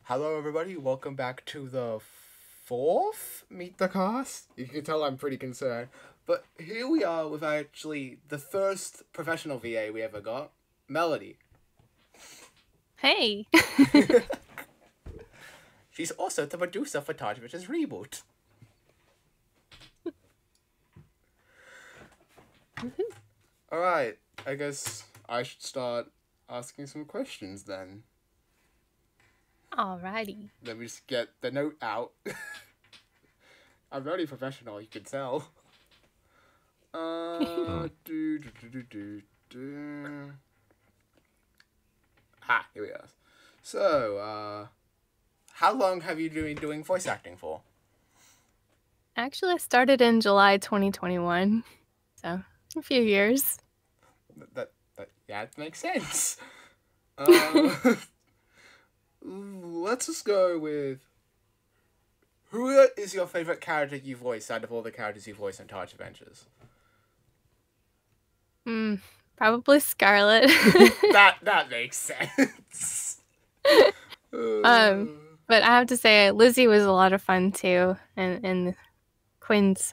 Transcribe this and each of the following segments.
Hello, everybody. Welcome back to the fourth Meet the Cast. You can tell I'm pretty concerned. But here we are with actually the first professional VA we ever got, Melody. Hey. She's also the producer for Taj Adventures Reboot. Alright, I guess I should start asking some questions then. Alrighty. Let me just get the note out. I'm very professional, you can tell. Here we are. So, how long have you been doing voice acting for? Actually, I started in July 2021, so a few years. That makes sense. Let's just go with, who is your favorite character you voiced out of all the characters you voiced in Taj Adventures? Probably Scarlett. that makes sense. But I have to say, Lizzie was a lot of fun too, and Quinn's.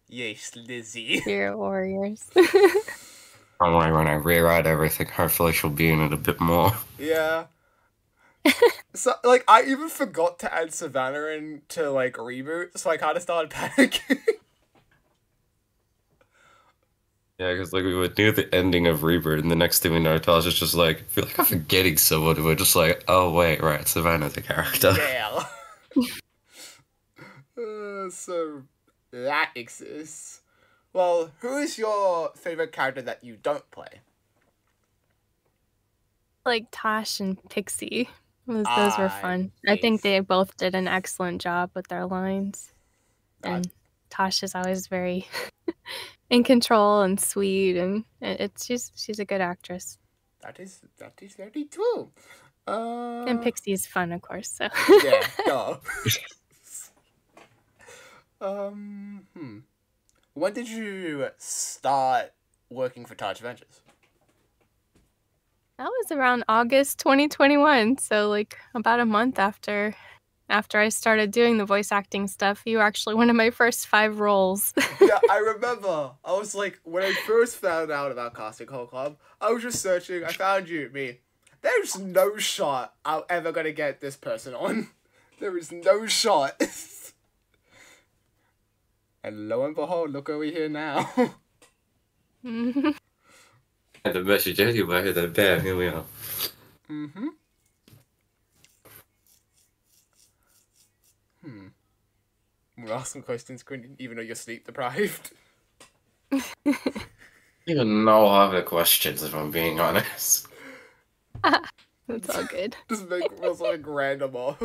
Yes, Lizzie. Spirit Warriors. Don't worry, when I rewrite everything, hopefully she'll be in it a bit more. Yeah. So, like, I even forgot to add Savannah into, like, Reboot, so I kind of started panicking. Yeah, because like we were near the ending of Reboot, and the next thing we know, Taj is just like, I feel like I'm forgetting someone, and we're just like, oh wait, right, Savannah's the character. Yeah. So, that exists. Well, who is your favorite character that you don't play? Like Tosh and Pixie. Those were fun. I think they both did an excellent job with their lines. And Tosh is always very in control and sweet, and she's a good actress. That is very true. And Pixie's fun, of course. So yeah, duh. When did you start working for Taj Adventures? That was around August 2021, so like about a month after I started doing the voice acting stuff. You were actually one of my first 5 roles. Yeah, I remember. I was like, when I first found out about Casting Call Club, I was just searching. I found you, me. There's no shot I'm ever gonna get this person on. There is no shot. And lo and behold, look over here now. And the message anyway, then bam, here we are. We'll ask some questions, Quinn, even though you're sleep deprived. I even know other questions, if I'm being honest. That's all good. Just make us like random up.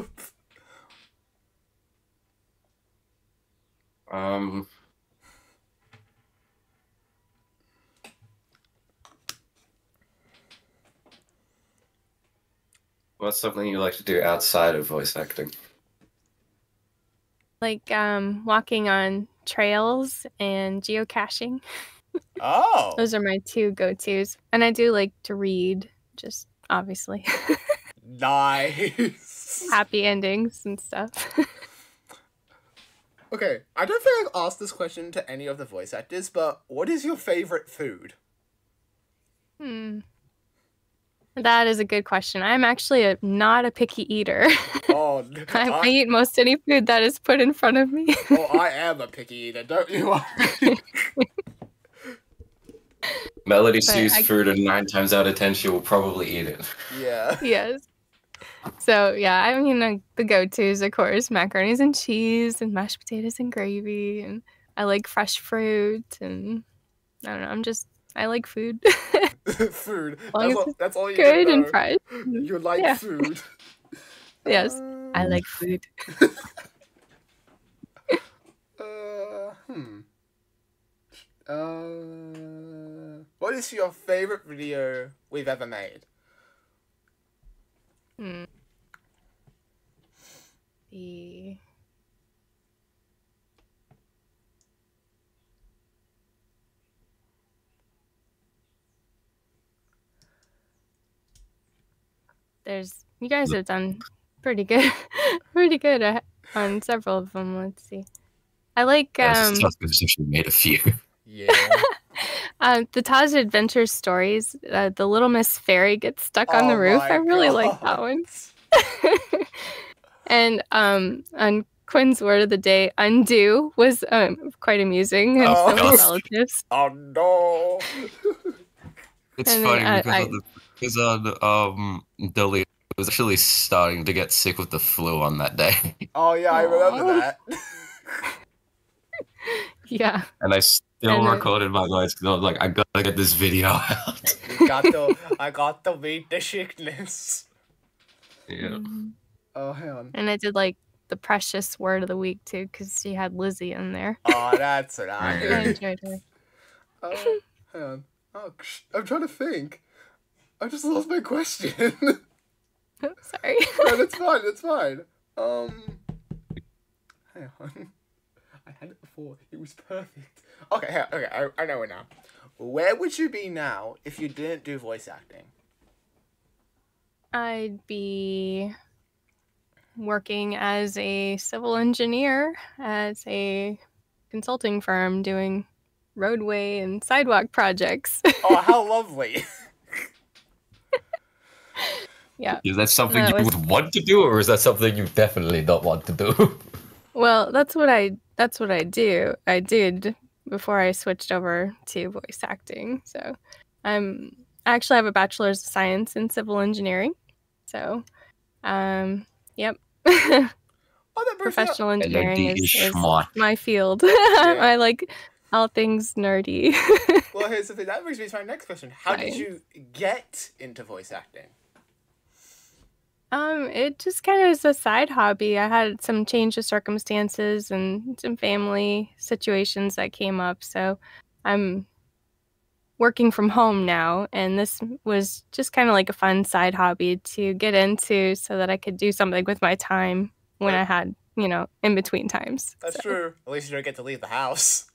What's something you like to do outside of voice acting? Like walking on trails and geocaching. Oh. Those are my 2 go-tos. And I do like to read, just obviously. Nice. Happy endings and stuff. Okay, I don't think I've asked this question to any of the voice actors, but what is your favorite food? That is a good question. I'm actually not a picky eater. Oh, I eat most any food that is put in front of me. Oh, I am a picky eater, don't you worry. Melody sees food, and 9 times out of 10, she will probably eat it. Yeah. Yes. So, yeah, I mean, the go-tos, of course, macaronis and cheese and mashed potatoes and gravy. And I like fresh fruit. And I don't know, I like food. Food. That's all you good know. And fried. You like food. Yes, I like food. What is your favorite video we've ever made? You guys have done pretty good. Pretty good on several of them. Let's see. I like I've actually made a few. Yeah. The Taj Adventures stories. The Little Miss Fairy gets stuck on the roof. I really like that one. And on Quinn's word of the day, undo was quite amusing, and so many relatives. Oh no! It's funny because on Dolly was actually starting to get sick with the flu on that day. Oh yeah, I remember that. Yeah. And I still recorded my voice because I was like, I gotta get this video out. I got to beat the sickness. Yeah. Oh, hang on. And I did like the precious word of the week too, because she had Lizzie in there. Oh, that's nice. I enjoyed her. Oh, hang on. Oh, I'm trying to think. I just lost my question. Sorry. No, that's fine. That's fine. Hang on. I had it before. It was perfect. Okay, I know it now. Where would you be now if you didn't do voice acting? I'd be working as a civil engineer at a consulting firm doing roadway and sidewalk projects. Oh, how lovely. Yeah. Is that something you would want to do, or is that something you definitely don't want to do? Well, that's what I do. I did before I switched over to voice acting. So I actually have a bachelor's of science in civil engineering. So yep. Professional engineering is my field. Yeah. I like all things nerdy. Well, here's the thing. That brings me to my next question. How did you get into voice acting? It just kind of is a side hobby. I had some change of circumstances and some family situations that came up. So I'm working from home now, and this was just kind of like a fun side hobby to get into so that I could do something with my time when I had, in between times. That's true. At least you don't get to leave the house.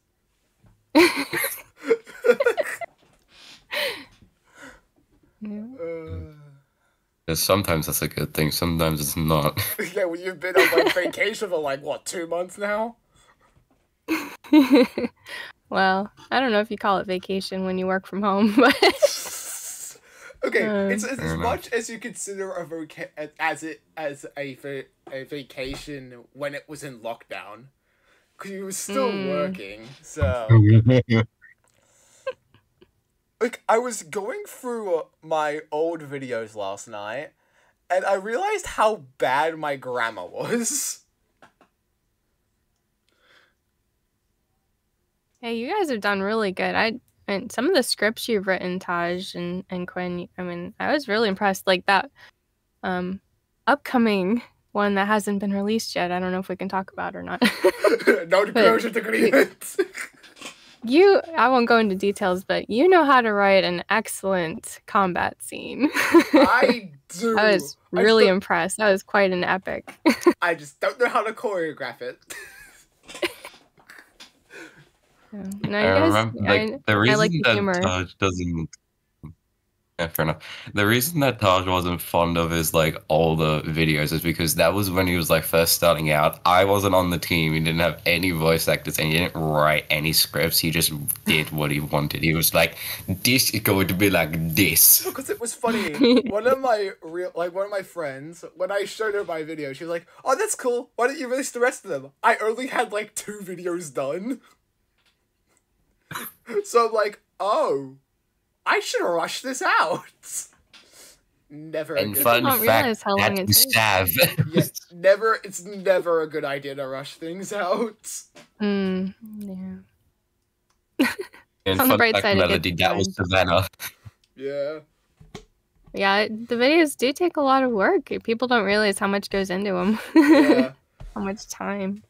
Sometimes that's a good thing, sometimes it's not. Yeah, well, you've been on vacation for 2 months now? Well, I don't know if you call it vacation when you work from home, but okay, it's as much as you consider a vacation when it was in lockdown, because you were still working. So, I was going through my old videos last night, and I realized how bad my grammar was. Hey, you guys have done really good. And some of the scripts you've written, Taj and Quinn, I was really impressed. Like that upcoming one that hasn't been released yet. I don't know if we can talk about it or not. No disclosure agreement. I won't go into details, but you know how to write an excellent combat scene. I do. I was really impressed. That was quite an epic. I just don't know how to choreograph it. No, I remember, the reason that Taj doesn't... Yeah, fair enough. The reason that Taj wasn't fond of his, older videos is because that was when he was, first starting out. I wasn't on the team. He didn't have any voice actors, and he didn't write any scripts. He just did what he wanted. He was like, this is going to be like this. Because it was funny. One of my friends, when I showed her my video, she was like, oh, that's cool. Why don't you release the rest of them? I only had, 2 videos done. So I'm like, oh, I should rush this out. Never. And fun fact, that's Sav. Yes, it's never a good idea to rush things out. Yeah. And on the bright side, Melody, that was Savannah. Yeah. Yeah, the videos do take a lot of work. People don't realize how much goes into them. Yeah. How much time.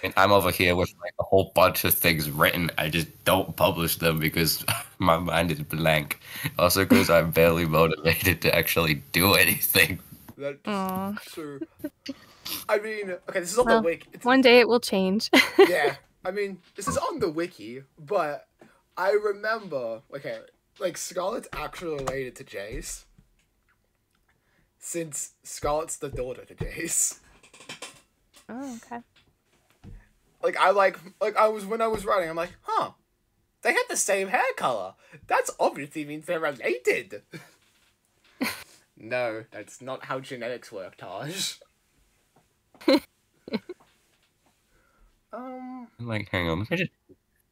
And I'm over here with a whole bunch of things written. I just don't publish them because my mind is blank. Also because I'm barely motivated to actually do anything. That's true. Okay, this is on the wiki. One day it will change. Yeah, this is on the wiki, but I remember, Scarlett's actually related to Jace. since Scarlett's the daughter to Jace. Oh, okay. Like, when I was writing, I'm like, huh, they had the same hair color. That's obviously means they're related. No, that's not how genetics work, Taj. Like, hang on, let me just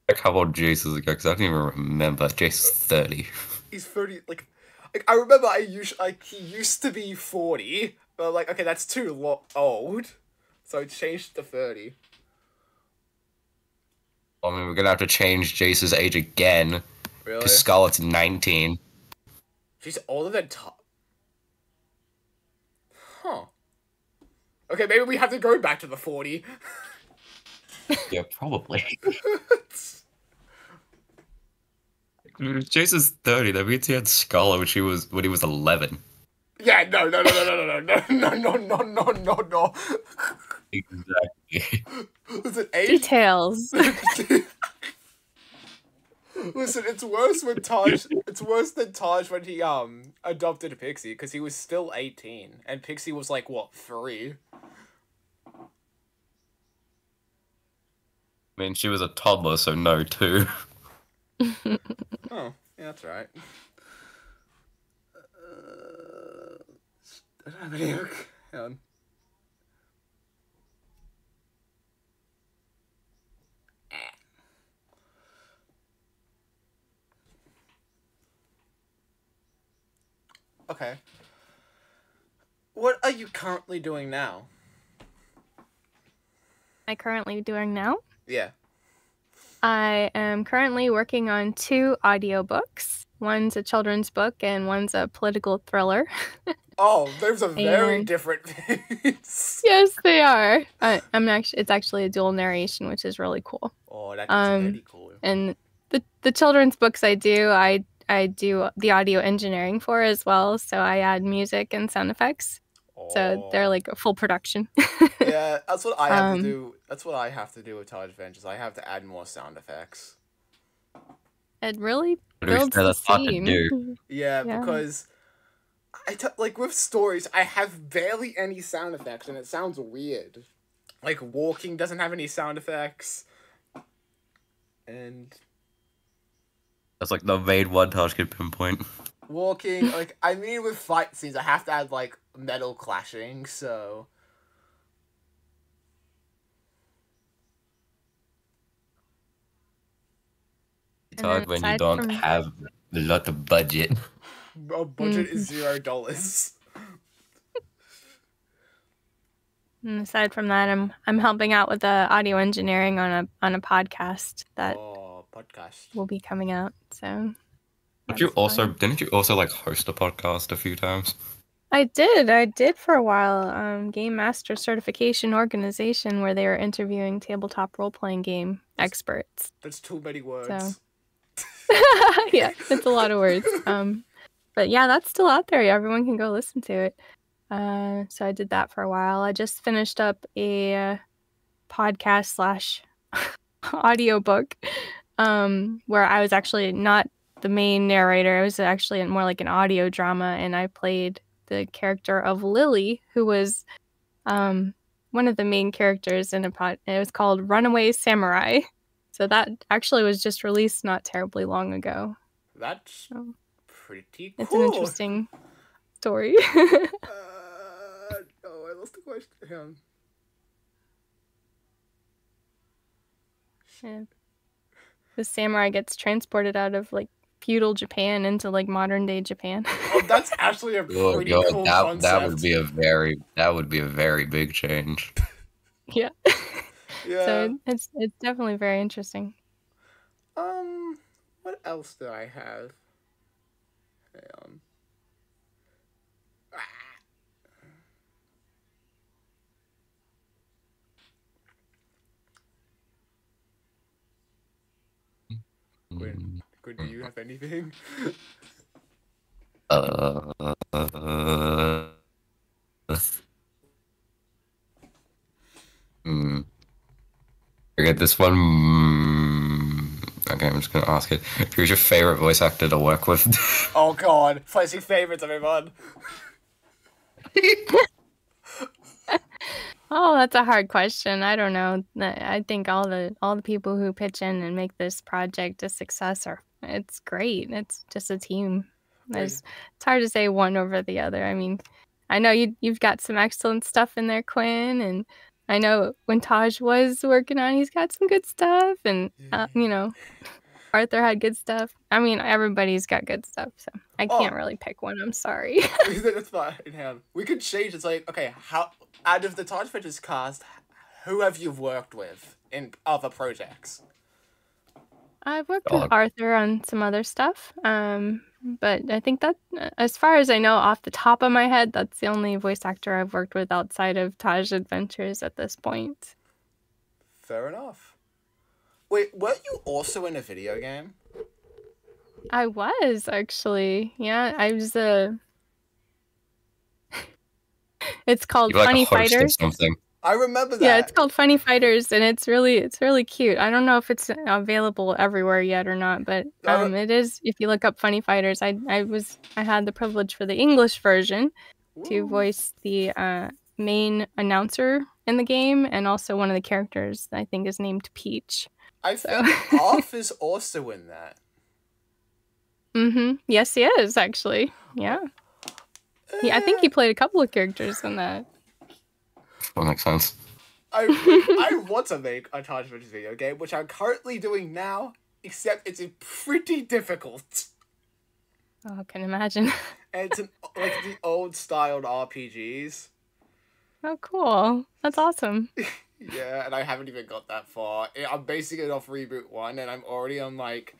check how old Jace is ago, because I don't even remember. Jace is 30. He's 30, like I remember he used to be 40, but like, okay, that's too old, so it changed to 30. I mean, we're gonna have to change Jace's age again. Really? Because Scarlett's 19. She's older than Huh. Okay, maybe we have to go back to the 40. Yeah, probably. Jace is 30. That means he had Scarlett when he was 11. Yeah, no. Exactly. Listen, age... Details. Listen, it's worse when Taj. It's worse than Taj when he adopted Pixie, because he was still 18 and Pixie was like what, 3. I mean, she was a toddler, so no, too. Oh, yeah, that's right. I don't have any. Hang on. Okay. What are you currently doing now? Am I currently doing now? Yeah. I am currently working on 2 audiobooks. One's a children's book and one's a political thriller. Oh, those are very different things. Yes, they are. It's actually a dual narration, which is really cool. Oh, that's really cool. And the children's books I do the audio engineering for as well, so I add music and sound effects. So they're like a full production. Yeah, that's what I have to do. That's what I have to do with Taj Adventures. I have to add more sound effects. It really builds the scene. Yeah, because like with stories, I have barely any sound effects, and it sounds weird. Like walking doesn't have any sound effects, and that's like the main one Taj could pinpoint. Walking, like, I mean, with fight scenes, I have to add like metal clashing, so. It's hard when you don't have a lot of budget. A budget is $0. And aside from that, I'm helping out with the audio engineering on a podcast that will be coming out. So. Didn't you also like host a podcast a few times? I did for a while. Game Master Certification Organization, where they were interviewing tabletop role-playing game experts. That's too many words. So. Yeah, it's a lot of words. But yeah, that's still out there. Everyone can go listen to it. So I did that for a while. I just finished up a podcast / audiobook, where I was actually not the main narrator. It was actually more like an audio drama, and I played the character of Lily, who was one of the main characters in it was called Runaway Samurai. So that actually was just released not terribly long ago. That's pretty cool. It's an interesting story. I lost the question. Yeah. The samurai gets transported out of like feudal Japan into like modern day Japan. Oh, that's actually a pretty cool concept. That would be a very big change. Yeah. Yeah. So it's definitely very interesting. What else do I have? Hang on. Quinn, do you have anything? Forget this one. Okay, I'm just gonna ask it. Who's your favorite voice actor to work with? Oh god, placing favorites, everyone. Oh, that's a hard question. I don't know. I think all the people who pitch in and make this project a success it's great. It's just a team. It's hard to say one over the other. I mean, I know you've got some excellent stuff in there, Quinn, and I know when Taj was working on, he's got some good stuff, and you know, Arthur had good stuff. I mean, everybody's got good stuff, so I can't really pick one. I'm sorry. That's fine. We could change. It's like, okay, how out of the Taj Adventures cast, who have you worked with in other projects? I've worked with Arthur on some other stuff, but I think that, as far as I know, off the top of my head, that's the only voice actor I've worked with outside of Taj Adventures at this point. Fair enough. Wait, weren't you also in a video game? I was, actually. Yeah, I was It's called Funny Fighters. I remember that. Yeah, it's called Funny Fighters, and it's really cute. I don't know if it's available everywhere yet or not, but it is. If you look up Funny Fighters, I had the privilege for the English version to voice the main announcer in the game, and also one of the characters I think is named Peach. I think Off is also in that. Yes, he is, actually. Yeah. I think he played a couple of characters in that. That makes sense. I want to make a Taj Adventures video game, which I'm currently doing now, except it's pretty difficult. Oh, I can imagine. And it's like the old-styled RPGs. Oh, cool. That's awesome. Yeah, and I haven't even got that far. I'm basing it off Reboot 1, and I'm already on, like,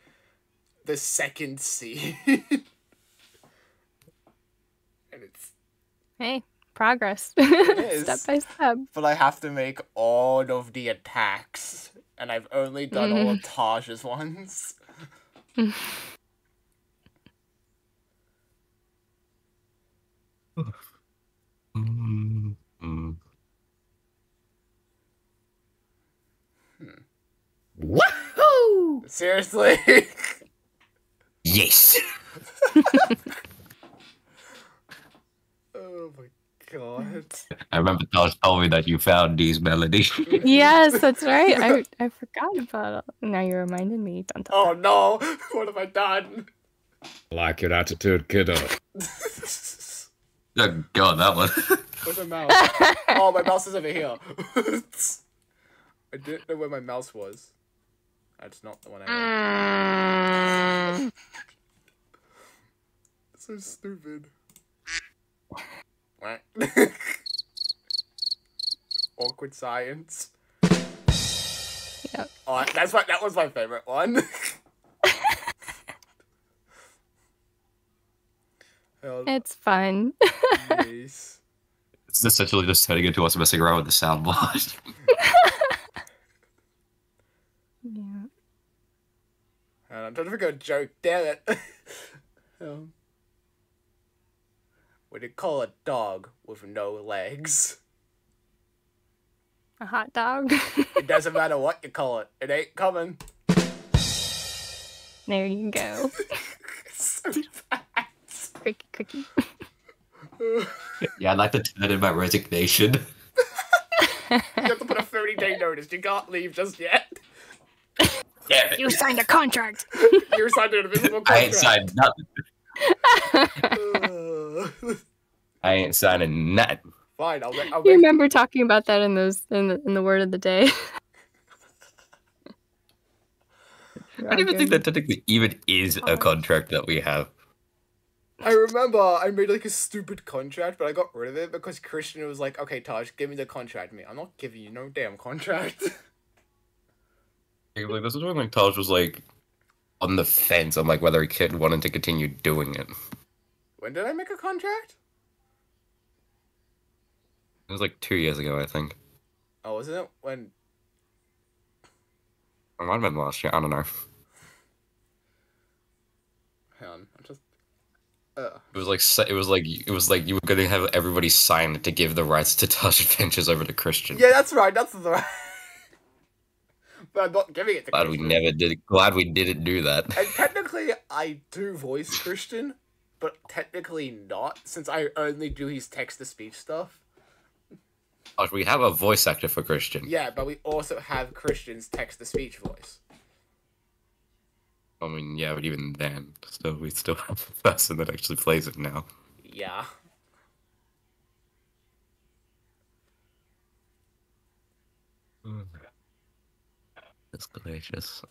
the second scene. And it's... Hey, progress. It is. Step by step. But I have to make all of the attacks, and I've only done all of Taj's ones. Woohoo! Seriously? Yes. Oh my god. I remember Taj told me that you found these melodies. Yes, that's right. I forgot about it. Now you reminded me. Dun, dun, Oh no! What have I done? Like your attitude, kiddo. Oh god, that one. Where's my mouse? Oh, my mouse is over here. I didn't know where my mouse was. That's not the one I want. So stupid. What? Awkward science. Yep. Oh, that was my favorite one. It's fun. Nice. It's essentially just turning into us messing around with the soundboard. Yeah. I'm trying to figure out a joke. Damn it. What do you call a dog with no legs? A hot dog? It doesn't matter what you call it. It ain't coming. There you go. So fast. Cookie. Yeah, I'd like to turn in my resignation. You have to put a 30-day notice. You can't leave just yet. Damn it. You signed a contract. You signed an invisible contract. I ain't signed nothing. I ain't signing nothing. Fine, I'll You make... remember talking about that in the word of the day. I don't even think that technically even is a contract that we have. I remember I made like a stupid contract, but I got rid of it because Christian was like, okay, Taj, give me the contract. I'm not giving you no damn contract. Like, this is when like Taj was like on the fence on like whether he could wanted to continue doing it. When did I make a contract? It was like 2 years ago, I think. Oh, wasn't it when... It might have been last year, I don't know. Hang on, I'm just... It was like you were gonna have everybody sign it to give the rights to Taj Adventures over to Christian. Yeah, that's right, that's right. But I'm not giving it to Glad Christian. we never did. Glad we didn't do that. And technically, I do voice Christian, but technically not, since I only do his text-to-speech stuff. Oh, we have a voice actor for Christian. Yeah, but we also have Christian's text-to-speech voice. I mean, yeah, but even then, we still have a person that actually plays it now. Yeah. That's gracious.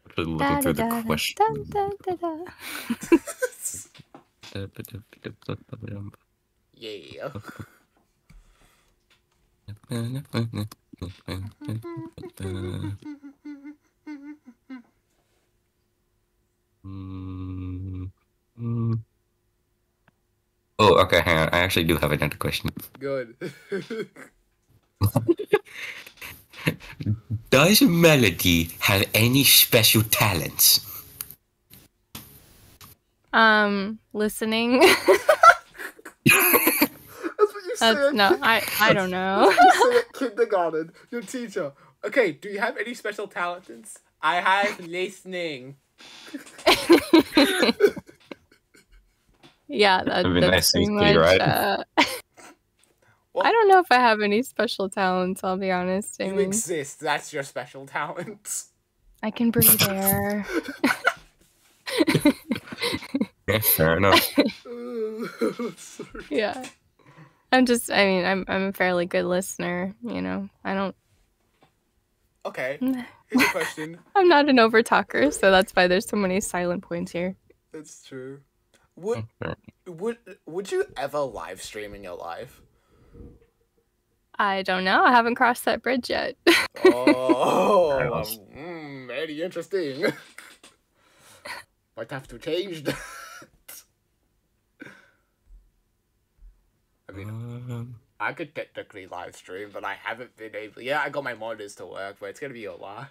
Actually looking through the questions. Yeah. Oh, okay, hang on. I actually do have another question. Good. Does Melody have any special talents? Listening. That's what you say. No, I don't know. That's what you say at kindergarten. Your teacher. Okay, do you have any special talents? I have listening. Yeah, that's pretty much. Right? Well, I don't know if I have any special talents. I'll be honest. You exist. That's your special talent. I can breathe air. Yeah, fair enough. Yeah. I'm a fairly good listener, you know. I don't. Okay. Here's a question. I'm not an over talker, so that's why there's so many silent points here. That's true. Would you ever live stream in your life? I don't know. I haven't crossed that bridge yet. Oh, very interesting. Might have to change that. I mean, I could technically live stream, but I haven't been able. Yeah, I got my monitors to work, but it's gonna be a while.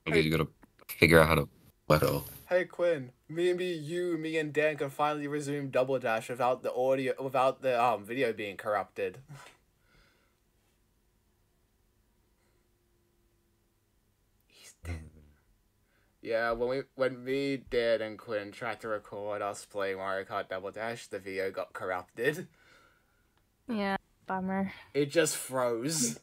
You gotta figure out how to whittle. Hey Quinn, me and Dan can finally resume Double Dash without the video being corrupted. He's dead. Yeah, when me, Dan, and Quinn tried to record us playing Mario Kart Double Dash, the video got corrupted. Yeah, bummer. It just froze.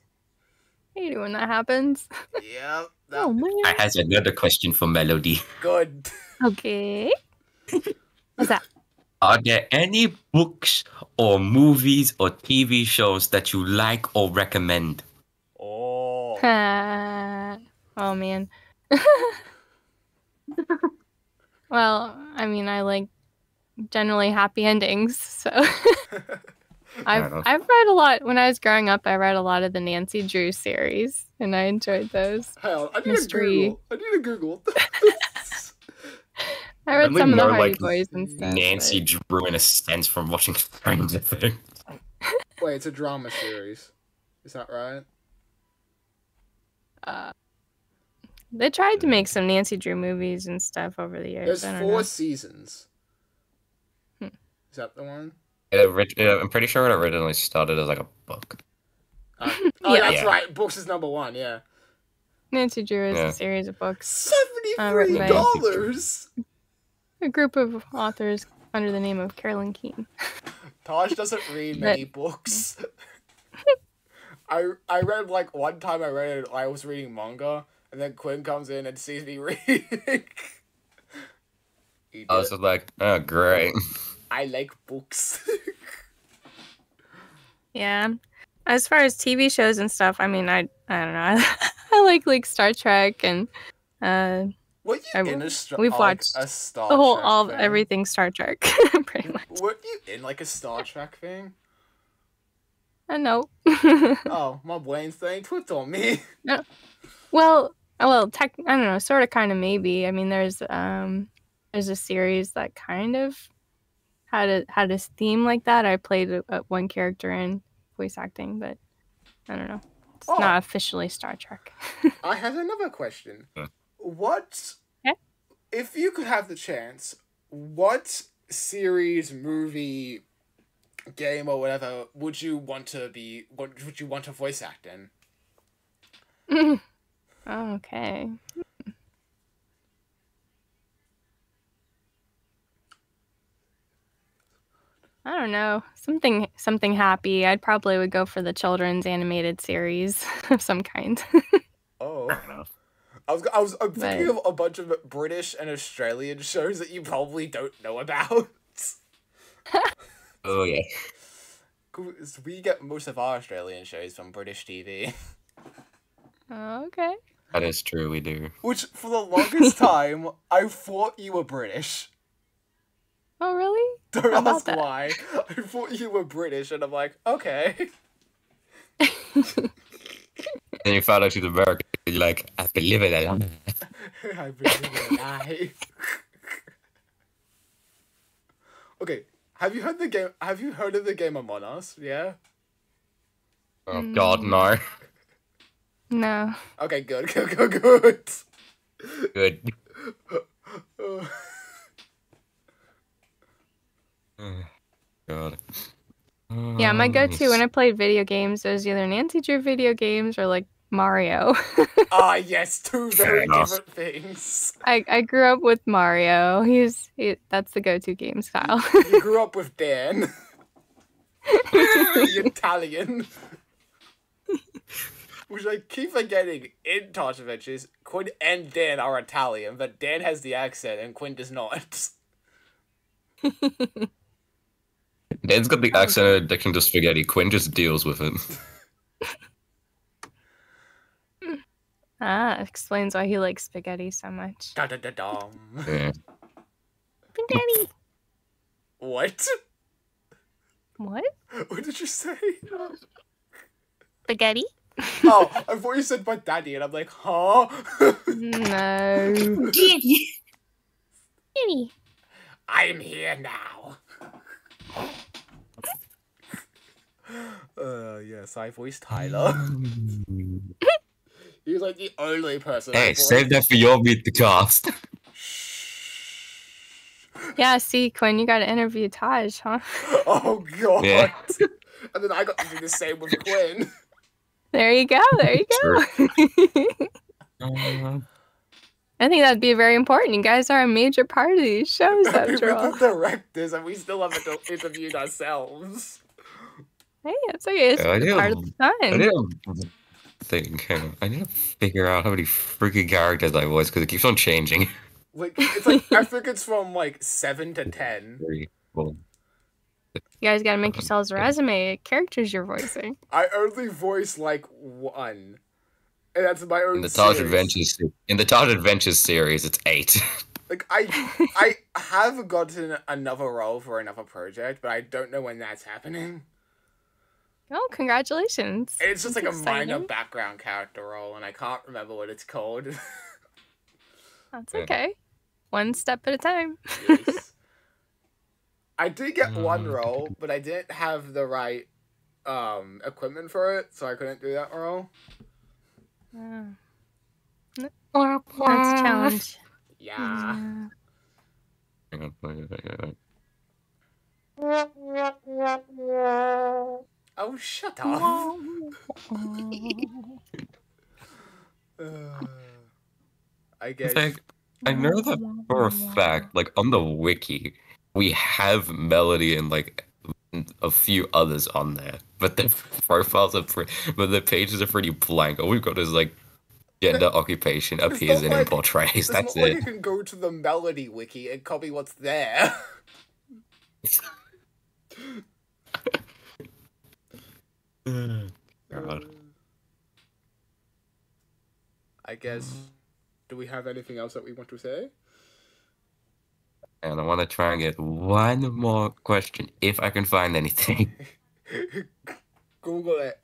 I hate it when that happens. Yep. Oh man. I have another question for Melody. Good. Okay. What's that? Are there any books or movies or TV shows that you like or recommend? Oh. Oh man. Well, I mean, I like generally happy endings, so I've read a lot when I was growing up. I read a lot of the Nancy Drew series, and I enjoyed those. Hell, I need to Google. I read some of the Hardy Boys and stuff. Nancy Drew, in a sense, from watching Stranger Things. Wait, it's a drama series. Is that right? They tried to make some Nancy Drew movies and stuff over the years. There's 4 seasons. Is that the one? I'm pretty sure it originally started as like a book. That's right. Books is number 1. Yeah. Nancy Drew is a series of books. $73. A group of authors under the name of Carolyn Keene. Taj doesn't read many books. I read one time. I was reading manga, and then Quinn comes in and sees me reading. I was just like, oh, great. I like books. Yeah. As far as TV shows and stuff, I mean, I don't know. I like Star Trek and we've watched a Star the whole Trek everything Star Trek pretty much. Were you in a Star Trek thing? No. Oh, my brain's saying twit on me. No. Well, I don't know, sort of, kind of, maybe. I mean, there's a series that kind of had a theme like that. I played one character in voice acting, but I don't know. It's not officially Star Trek. I have another question. What, if you could have the chance, what series, movie, game or whatever would you want to be? What would you want to voice act in? Okay. I don't know. Something happy. I'd probably would go for the children's animated series of some kind. Oh. Fair enough. I'm thinking of a bunch of British and Australian shows that you probably don't know about. Oh yeah. We get most of our Australian shows from British TV. Okay. That is true, we do. Which, for the longest time, I thought you were British. Oh, really? Don't How about ask that? why. I thought you were British, and I'm like, okay. And you found out she's American, you're like, I believe it. I believe in a lie. Okay, have you heard the game? Have you heard of the game Among Us? Yeah. Oh God, no. No. Okay, good. Good. Good. God. Yeah, my go-to when I played video games was either Nancy Drew video games or like Mario. Ah, yes, two very enough. different things. I grew up with Mario. That's the go-to game style. You grew up with Dan. The Italian. Which I keep forgetting in Taj Adventures, Quinn and Dan are Italian, but Dan has the accent and Quinn does not. Dan's got the accent and addiction to spaghetti. Quinn just deals with it. Explains why he likes spaghetti so much. Da da da dum. Yeah. Spaghetti. What? What? What did you say? Spaghetti? Oh, I thought you said my daddy, and I'm like, huh? No. Spaghetti. I'm here now. Yes, I voiced Tyler. He's like the only person. Hey, save that for your Meet the Cast. Yeah, see, Quinn, you got to interview Taj, huh? Oh god. Yeah. And then I got to do the same with Quinn. There you go. There you go. I think that'd be very important. You guys are a major part of these shows, after We're all. the directors, and we still haven't interviewed ourselves. Hey, it's okay. It's part of the I fun. need to think. I need to figure out how many freaking characters I voice because it keeps on changing. Like it's like I think it's from like 7 to 10. 3, 4. You guys got to make yourselves a resume of characters you're voicing. I only voice like one, and that's my own. In the Taj series. Adventures series, it's 8. Like I have gotten another role for another project, but I don't know when that's happening. Oh, congratulations. And it's just like That's a minor exciting. background character role, and I can't remember what it's called. That's okay. One step at a time. Yes. I did get one role, but I didn't have the right equipment for it, so I couldn't do that role. That's a challenge. Yeah. Hang on. Oh, shut up. I guess. I know that for a fact, like on the wiki, we have Melody and like a few others on there, but the profiles are but the pages are pretty blank. All we've got is like gender, occupation, appears in, and portrays. It's That's not like it. you can go to the Melody wiki and copy what's there. God. I guess. Do we have anything else that we want to say? And I want to try and get one more question if I can find anything. Google it.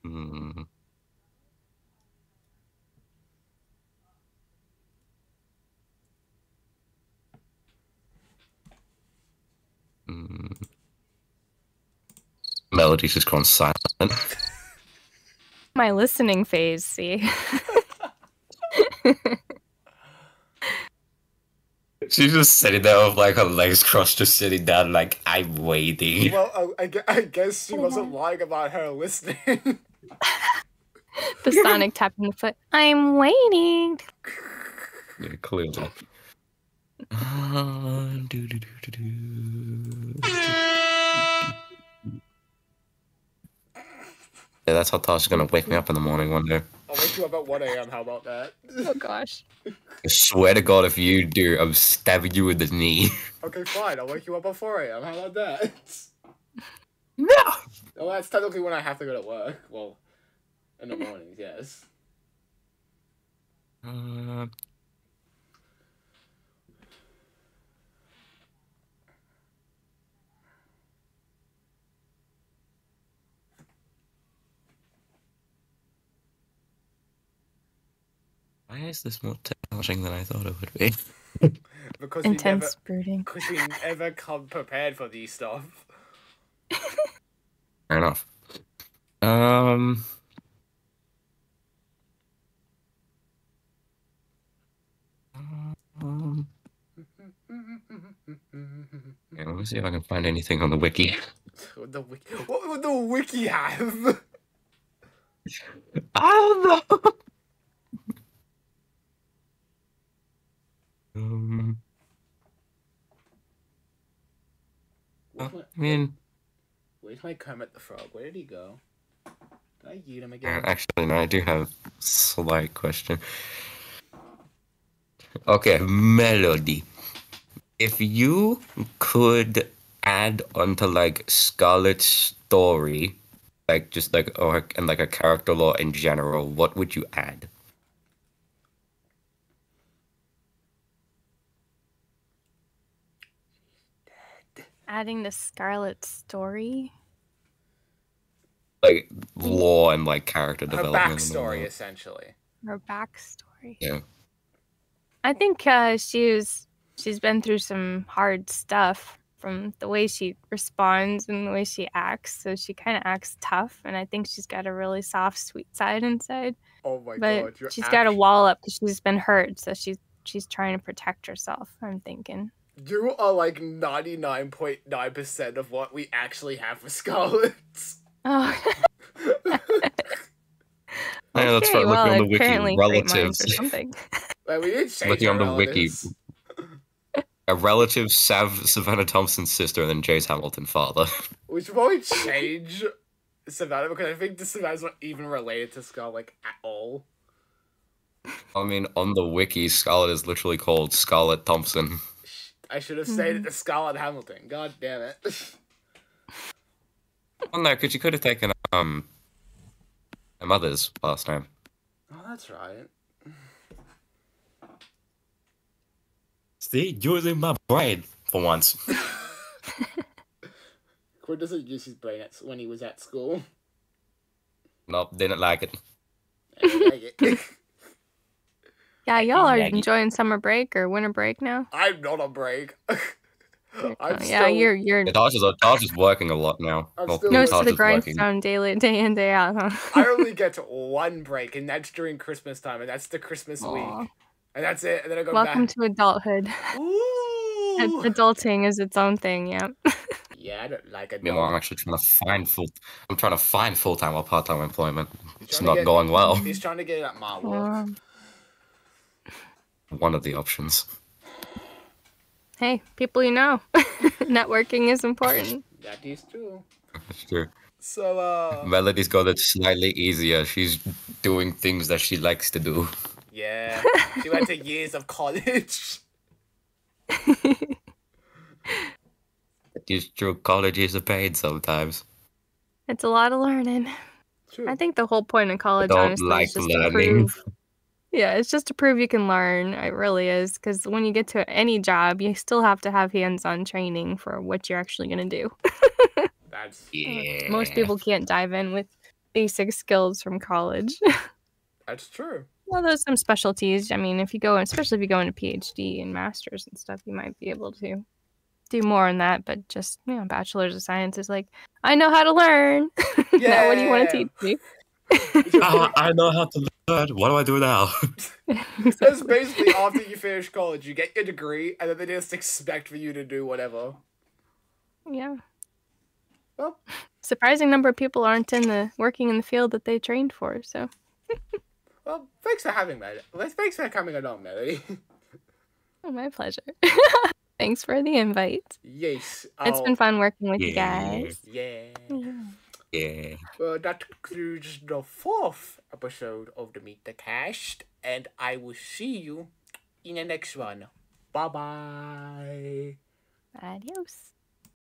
Hmm. Melody's just gone silent. my listening phase, see? She's just sitting there with like her legs crossed, just sitting down like, I'm waiting. Well, I guess she wasn't lying about her listening. The sonic tapping the foot. I'm waiting. Yeah, clearly. Yeah, that's how Tosh is gonna wake me up in the morning one day. I'll wake you up at 1 a.m. How about that? Oh gosh. I swear to God, if you do, I'm stabbing you in the knee. Okay, fine. I'll wake you up at 4 a.m. How about that? No! Well, that's technically when I have to go to work. Well, in the mornings, yes. Why is this more challenging than I thought it would be? Because intense brooding. Because we never come prepared for these stuff. Fair enough. Yeah, let me see if I can find anything on the wiki. What would the wiki have? I don't know. Where's my Kermit the Frog? Where did he go? Did I eat him again? Actually, no, I do have a slight question. Okay, melody. If you could add onto like Scarlett's story, like just like and like a character lore in general, what would you add? Adding the Scarlett story? Like lore and like character Her development. Backstory, essentially. Her backstory. Yeah. I think she's been through some hard stuff from the way she responds and the way she acts. So she kind of acts tough, and I think she's got a really soft, sweet side inside. Oh my God! But she's got a wall up because she's been hurt, so she's trying to protect herself. I'm thinking. You are like 99.9% of what we actually have for Scarlett. Oh. Yeah, that's right. Well, looking on the apparently wiki, relatives. Or something. Like, we didn't change looking on the relatives. wiki, a relative, Savannah Thompson's sister, and then Jace Hamilton father. We should probably change Savannah because I think the Savannah's not even related to Scarlett like at all. I mean, on the wiki, Scarlett is literally called Scarlett Thompson. I should have said it to Scarlett Hamilton. God damn it. Oh no, because you could have taken her mother's last name. Oh, that's right. See, using my brain for once. Quinn doesn't use his brain when he was at school. Nope, didn't like it. I didn't like it. Yeah, y'all are enjoying summer break or winter break now? I'm not on break. You're. Taj is working a lot now. Nose to the grindstone day in, day out, huh? I only get one break, and that's during Christmas time, and that's the Christmas week. And that's it, and then I go Welcome back. to adulthood. Ooh! Adulting is its own thing, yeah. Yeah, I don't like it. Meanwhile, I'm actually trying to find full-time or part-time employment. It's not going well. He's trying to get it at my work. One of the options. Hey, people you know. Networking is important. That is true. That's true. So, Melody's got it slightly easier. She's doing things that she likes to do. Yeah. She went to years of college. It's true. College is a pain sometimes. It's a lot of learning. True. I think the whole point of college, honestly, is just learning. to prove. Yeah, it's just to prove you can learn. It really is. Because when you get to any job, you still have to have hands-on training for what you're actually going to do. Most people can't dive in with basic skills from college. That's true. Well, there's some specialties. I mean, especially if you go into PhD and masters and stuff, you might be able to do more on that. But just, bachelor's of science is like, I know how to learn. Yeah. Now, what do you want to teach me? I know how to learn. What do I do now? That's basically after you finish college, you get your degree, and then they just expect for you to do whatever. Yeah. Well, surprising number of people aren't working in the field that they trained for. So. Well, thanks for having me. Thanks for coming along, Melody. Oh, my pleasure. Thanks for the invite. Yes. It's been fun working with you guys. Yeah. Yeah. Well, that concludes the 4th episode of the Meet the Cast, and I will see you in the next one. Bye-bye. Adios.